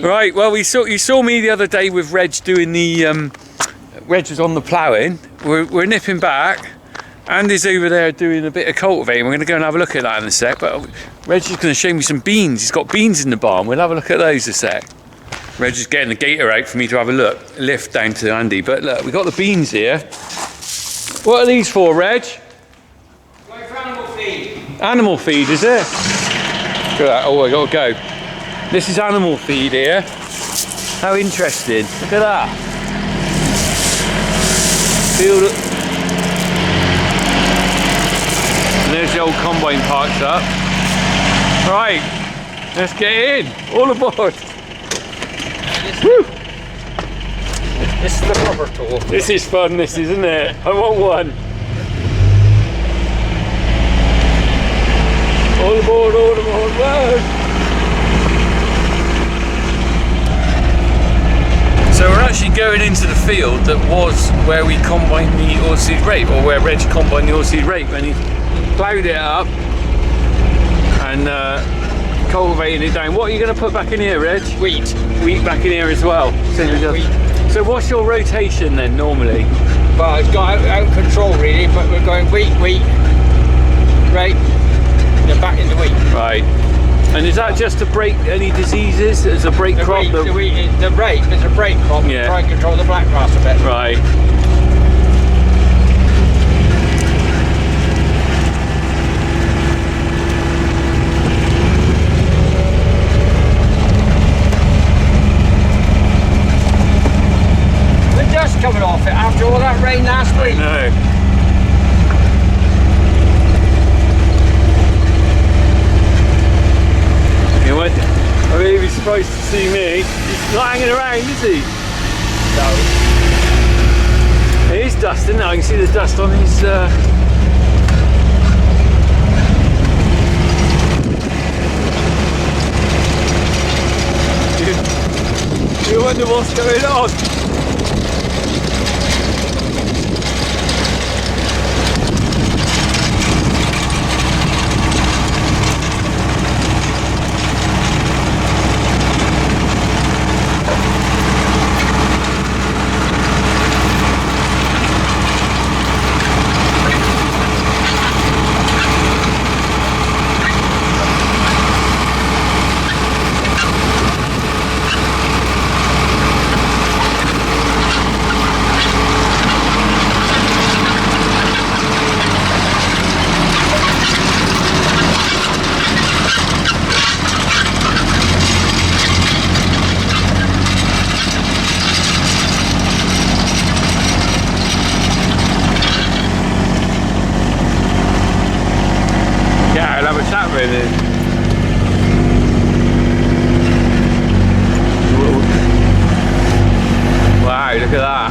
Right, well, you saw me the other day with Reg doing the, Reg was on the ploughing. We're nipping back. Andy's over there doing a bit of cultivating. We're going to go and have a look at that in a sec. But Reg's just going to show me some beans. He's got beans in the barn. We'll have a look at those in a sec. Reg is getting the gator out for me to have a look. Lift down to Andy. But look, we've got the beans here. What are these for, Reg? Like for animal feed. Animal feed, is it? Look at that. Oh, I got to go. This is animal feed here. How interesting. Look at that. Feel it. There's the old combine parked up. Right, let's get in. All aboard. Woo! This is the rubber tool. This is fun, this is, isn't it? I want one. All aboard, all aboard, whoa! So we're actually going into the field that was where we combined the oilseed rape, or where Reg combined the oilseed rape, and he ploughed it up and cultivated it down. What are you going to put back in here, Reg? Wheat. Wheat back in here as well. So what's your rotation then normally? Well, it's got out of control really, but we're going wheat, rape, then back into wheat. Right. And is that just to break any diseases as a break crop? The rape is a break crop. Yeah. Try and control the black grass a bit. Right. The dust coming off it after all that rain last week. No. I mean, he'd be surprised to see me. He's not hanging around, is he? No. It is dust, isn't it? I can see the dust on his... You wonder what's going on. Wow, look at that.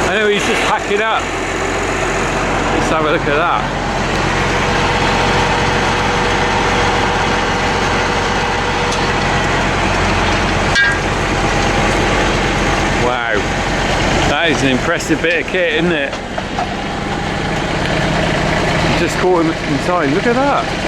I know he's just packing up. Let's have a look at that. Wow, that is an impressive bit of kit, isn't it? Just caught him inside, look at that.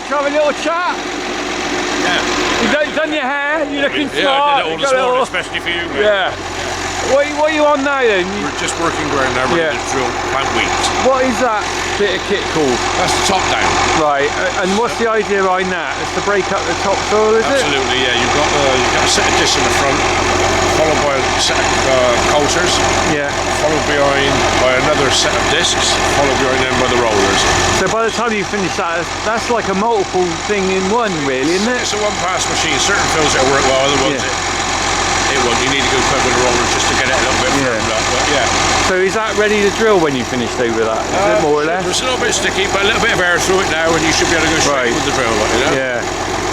Have a little chat. Yeah. You've done your hair. You're looking smart. Yeah, I did it all this morning, especially for you, mate. Yeah. What are you on now then? We're just working ground now. We're going to drill plant wheat. What is that bit of kit called? That's the top down. Right. And what's the idea behind that? It's to break up the topsoil, is it? Absolutely. Yeah. You've got a set of discs in the front, followed by a set of coulters, Yeah. followed behind by another set of discs, followed behind them by the rollers. So by the time you finish that, that's like a multiple thing in one, really, isn't it? It's a one-pass machine. Certain fills it'll work well, other ones it won't. You need to go quick with the rollers just to get it a little bit firmed up. But yeah. So is that ready to drill when you finished over that? Is it more or less? It's a little bit sticky, but a little bit of air through it now, and you should be able to go straight with the drill, you know? Yeah.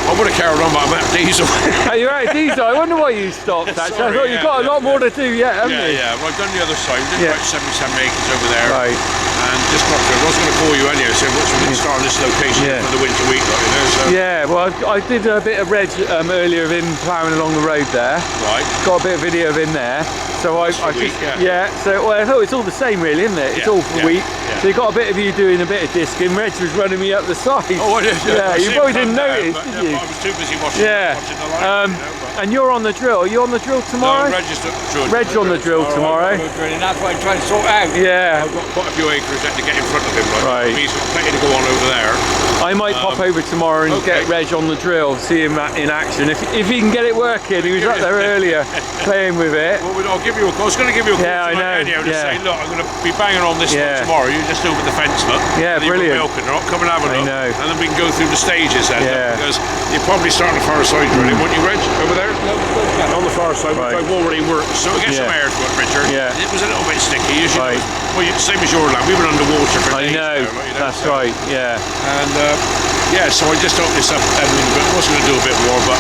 I would have carried on, but I'm out of diesel. Oh, you're out of diesel. I wonder why you stopped actually. I Sorry, thought you've got a lot more to do yet, haven't you? Yeah. Well, I've done the other side. We did about 77 acres over there. Right. And just got to. I was going to call you anyway, so we can start on this location for the winter week, like, you know. So. Yeah, well, I did a bit of Reg earlier of him ploughing along the road there. Right. Got a bit of video of him there. So I just, so well, I thought it's all the same really, isn't it? It's all for wheat. Yeah. So you got a bit of you doing a bit of discing. Reg was running me up the side. Oh, I did. Yeah, you probably didn't notice, did you? I was too busy watching the line. And you're on the drill. Are you on the drill tomorrow? No, Reg's on the drill tomorrow. And that's what I'm trying to sort out. Yeah. I've got quite a few acres to get in front of him. Right. He's got plenty to go on over there. I might pop over tomorrow and get Reg on the drill, see him in action. If he can get it working, he was up there earlier playing with it. Well, I'll give you a call. I was going to give you a call I know. to say, look, I'm going to be banging on this one tomorrow. You just over the fence, look. Yeah, brilliant. Milking, right? Come and have a look. I know. And then we can go through the stages then. Yeah. Because you're probably starting the far side drilling, won't you, Reg? Over there? On the far side, which I've already worked. So it gets some air to it, Richard. Yeah. It was a little bit sticky. Usually, well, same as your land. We've been underwater for days. I know. That's right. Yeah. And yeah, so I just opened this up a little bit. I was going to do a bit more, but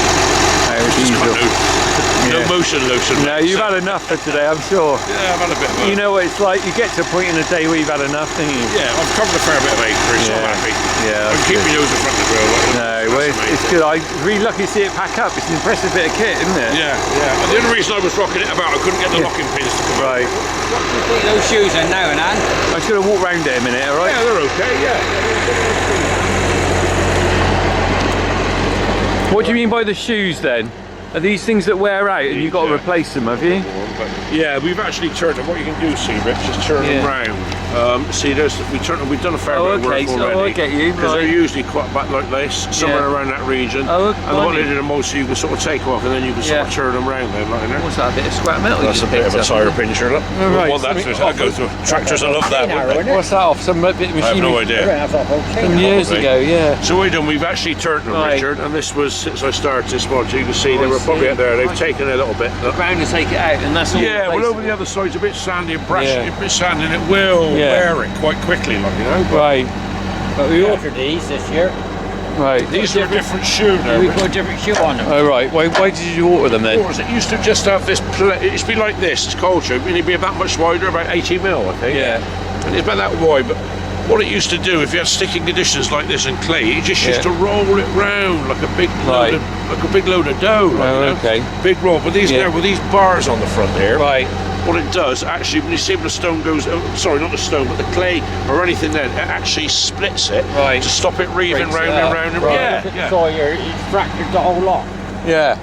no motion lotion. No, you've had enough for today, I'm sure. Yeah, I've had a bit of You know what it's like, you get to a point in the day where you've had enough, don't you? Yeah, I've covered a fair bit of acreage, so I'm happy. Yeah, I can keep my nose in front of the drill. No, well, it's good. I'm really lucky to see it pack up. It's an impressive bit of kit, isn't it? Yeah. And the only reason I was rocking it about, I couldn't get the locking pins to come out. What do you think those shoes are now, Nan? I'm just going to walk round it a minute, alright? Yeah, they're okay, What do you mean by the shoes then? Are these things that wear out and you've got to replace them, have you? Yeah, we've actually turned them. What you can do, see, Rich, is turn them round. See, we've done a fair bit of work already. I get you. Because they're usually quite back like this, somewhere around that region. And what they did the most, you can sort of take off and then you can sort of turn them round then, like that. What's that, a bit of scrap metal? That's a bit of a tyre pincher, look. Right. Well, that's I'll go through. Tractors, I love that. What's that off? Some bit of machinery? I have no idea. Some years ago, yeah. So what we've done, we've actually turned them, Richard, and this was since I started this one. So you can see they were probably out there. They've taken a little bit. Round to take it out, and that's all. Yeah, well, over the other side's a bit sandy and brashy, a bit sandy, and it will wear it quite quickly, like, you know. Right. But we ordered these this year. Right. These are a different shoe now. We put a different shoe on them. Oh, right. Why did you order them then? It used to just have this. It used to be like this. It's culture, and it'd be about much wider, about 80 mil, I think. Yeah. And it's about that wide, but. What it used to do, if you had sticking conditions like this and clay, it just used to roll it round like a big load of dough. Like, big roll. But these now with these bars on the front here, what it does actually, when you see when the stone goes, sorry, not the stone, but the clay or anything, then it actually splits it to stop it reeving round and round and round. So it's fractured the whole lot. Yeah.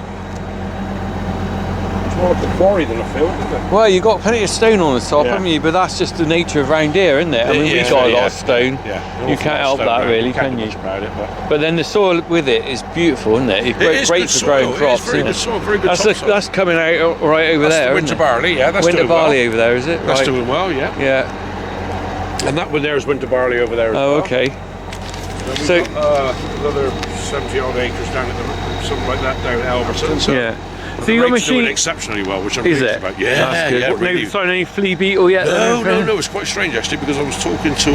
More like a quarry than a field, isn't it? Well, you've got plenty of stone on the top, haven't you? But that's just the nature of round here, isn't it? I mean, we've got a lot of stone. You can't help that, really, can you? But then the soil with it is beautiful, isn't it? It's great for growing crops. Very good soil, very good topsoil. That's coming out right over there. Winter barley, that's winter doing barley over there, is it? That's doing well, yeah. Yeah. And that one there is winter barley over there as well. Okay. So another 70 odd acres down at the, something like that down at Alberton. So so your machine doing exceptionally well, which I'm pleased about. Yeah, that's good. Really. No found any flea beetle yet? No. It's quite strange actually, because I was talking to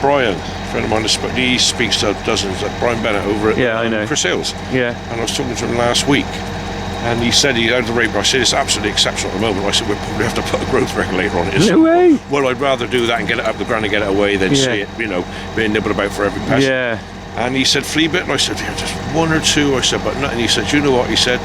Brian, a friend of mine. He speaks to dozens. Brian Bennett over at Chris Hills. Yeah. And I was talking to him last week, and he said he had the rate. I said it's absolutely exceptional at the moment. I said we'll probably have to put a growth regulator on it. No way. Well, I'd rather do that and get it up the ground and get it away than see it, being nibbled about for every pest. Yeah. And he said flea bit, and I said just one or two. I said, but nothing. He said, you know what? He said,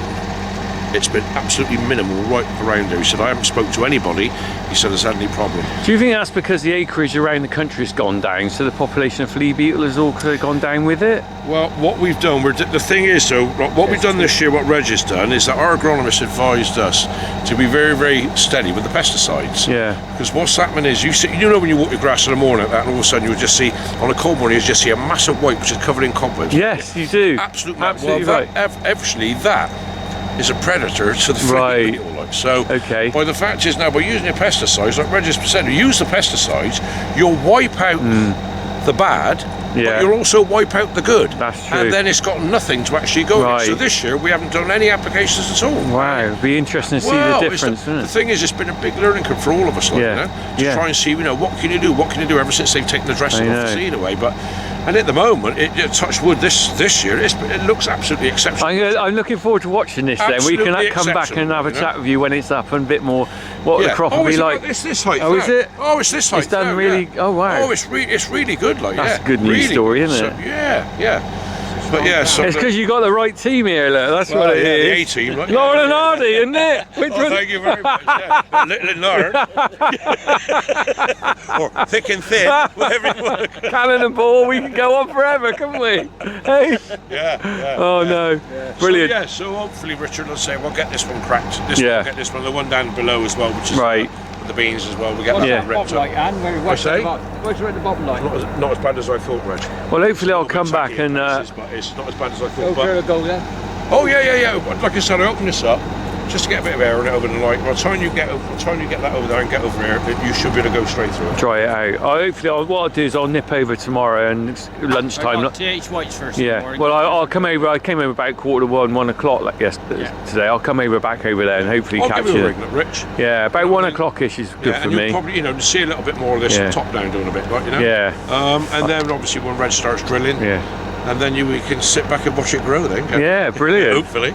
it's been absolutely minimal right around here. He said, I haven't spoke to anybody. He said, has had any problem. Do you think that's because the acreage around the country has gone down, so the population of flea beetle has all gone down with it? Well, what we've done, the thing is though, what we've done this year, what Reg has done, is that our agronomist advised us to be very, very steady with the pesticides. Yeah. Because what's happening is, you know when you walk your grass in the morning like that, and all of a sudden you'll just see, on a cold morning, you just see a massive white which is covered in cobwebs. Yes, you do. Absolutely right. Actually, that is a predator to the Right. beetle. Like. So, Okay. by the fact is now, by using your pesticides, like Reg just said, you use the pesticides, you'll wipe out the bad, Yeah. but you'll also wipe out the good. That's true. And then it's got nothing to actually go Right. in. So this year we haven't done any applications at all. Wow, it'd be interesting to see Well, the it's difference, the wouldn't it? thing is, it's been a big learning curve for all of us, like, Yeah. you know, to Yeah. try and see, you know, what can you do ever since they've taken the dressing I off the know. seed away. But and at the moment, touch wood, this year, it looks absolutely exceptional. I'm looking forward to watching this then. We can Absolutely come back and have a exceptional, chat with you when it's up and a bit more what the crop will be it's like. It's this height. Oh, now. is it? Oh, it's this height. It's done now, really. yeah. Oh wow. Oh, it's really good. Like That's yeah, a good news really story, good. isn't So, it? yeah. But yeah, so It's because you got the right team here, look. That's what it the is. A team. Like, Lauren and Hardy, isn't it? Which Oh, one? thank you very much. Yeah. Little and Lauren. Or thick and thin, whatever you want. Cannon and ball, we can go on forever, can't we? Hey. Yeah. Oh no. Brilliant. So hopefully, Richard, let's say we'll get this one cracked. Yeah. We'll get this one, the one down below as well, which is Right. the beans as well. We get What's that Yeah. the one ripped bottom like, up. Anne? What's say? at the bottom like? Not as bad as I thought, Reg. Well, hopefully I'll come back and. But it's not as bad as I Go thought. for But, a go then. oh yeah. Like I said, I opened this up just to get a bit of air in it over the night. By the time you get that over there and get over here, you should be able to go straight through it. Try it out. What I'll do is I'll nip over tomorrow and it's lunchtime. I got TH Whites first. Yeah. Well, I'll come over. I came over about 1:45, 1 o'clock like yesterday. Today I'll come over back over there and hopefully I'll catch give you a you. ring, look, Rich. Yeah, about 1 o'clock-ish is good Yeah, for and me. you'll probably, see a little bit more of this Yeah. top down doing a bit, like, you know. Yeah. And then obviously when Reg starts drilling, Yeah. and then we can sit back and watch it grow. Then. Can't we? Yeah, brilliant. Hopefully.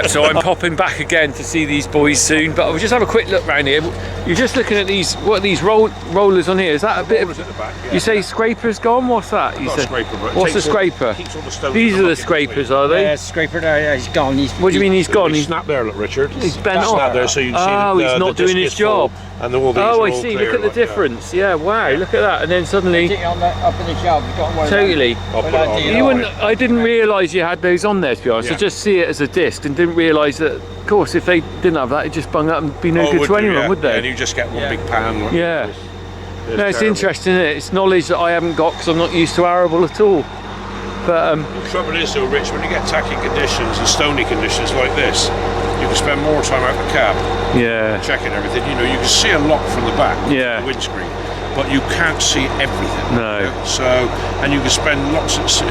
So I'm popping back again to see these boys soon, but I'll just have a quick look round here. You're just looking at these, what are these rollers on here? Is that a bit of, Rollers at the back, yeah. you say scraper's gone? What's that? You Not a said, scraper, but it what's a takes all- scraper? keeps all the stones These in are the the bucket scrapers, are they? Yeah, scraper there, yeah, he's gone. What do you mean he's gone? He's He's snapped there, look, Richard. He's bent Snapped off. there, so you can see Oh, that, he's not the doing disc his is full, job. and all these Oh, are I all see. clear, Look at the like, yeah. difference. Yeah, wow. Look at that. And then suddenly, Take it on up in the shelf. You got one of them. totally. I'll put it on. You wouldn't. I didn't realise you had those on there. To be honest, I Yeah. just see it as a disc and didn't realise that. Of course, if they didn't have that, it just bung up and be no Oh, good would to you? anyone, Yeah. would Yeah, they? and you just get one Yeah. big pan. Like, Yeah. It's No, it's terrible. interesting, isn't it? It's knowledge that I haven't got because I'm not used to arable at all. But The trouble is though, Rich, when you get tacky conditions and stony conditions like this, you can spend more time out the cab yeah, checking everything. You can see a lot from the back, Yeah. the windscreen, but you can't see everything. No. So, and you can spend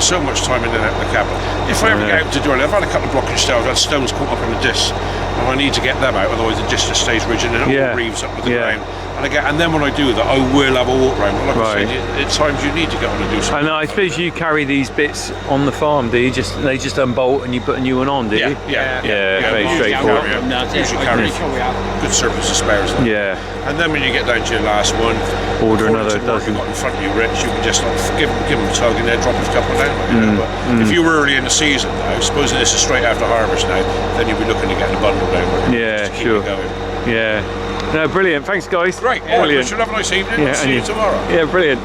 so much time in and out of the cab. If I ever get out to drill, I've had a couple of blockage styles, I've had stones caught up in the disc, and I need to get them out, otherwise the disc just stays rigid and it Yeah. all reeves up with the Yeah. ground. And then when I do that, I will have a walk round. But like I Right. said, at times you need to get on and do something. and I suppose you carry these bits on the farm, do you? They just unbolt and you put a new one on, do you? Yeah, very usually straightforward. carry it. That's it. Usually I'm carry pretty sure we have. good surplus of spares. Then. Yeah. And then when you get down to your last one, Order according another to the work dozen. you've got in front of you, Rich, you can just give them a tug and then drop a couple down. Like, you know. But if you were early in the season now, supposing this is straight after harvest now, then you'll be looking to get a bundle down. Like, Yeah, just to keep sure. it going. Yeah. No, brilliant. Thanks, guys. Right, all right, Brilliant. Richard, have a nice evening. Yeah, See and you you. tomorrow. Yeah, brilliant.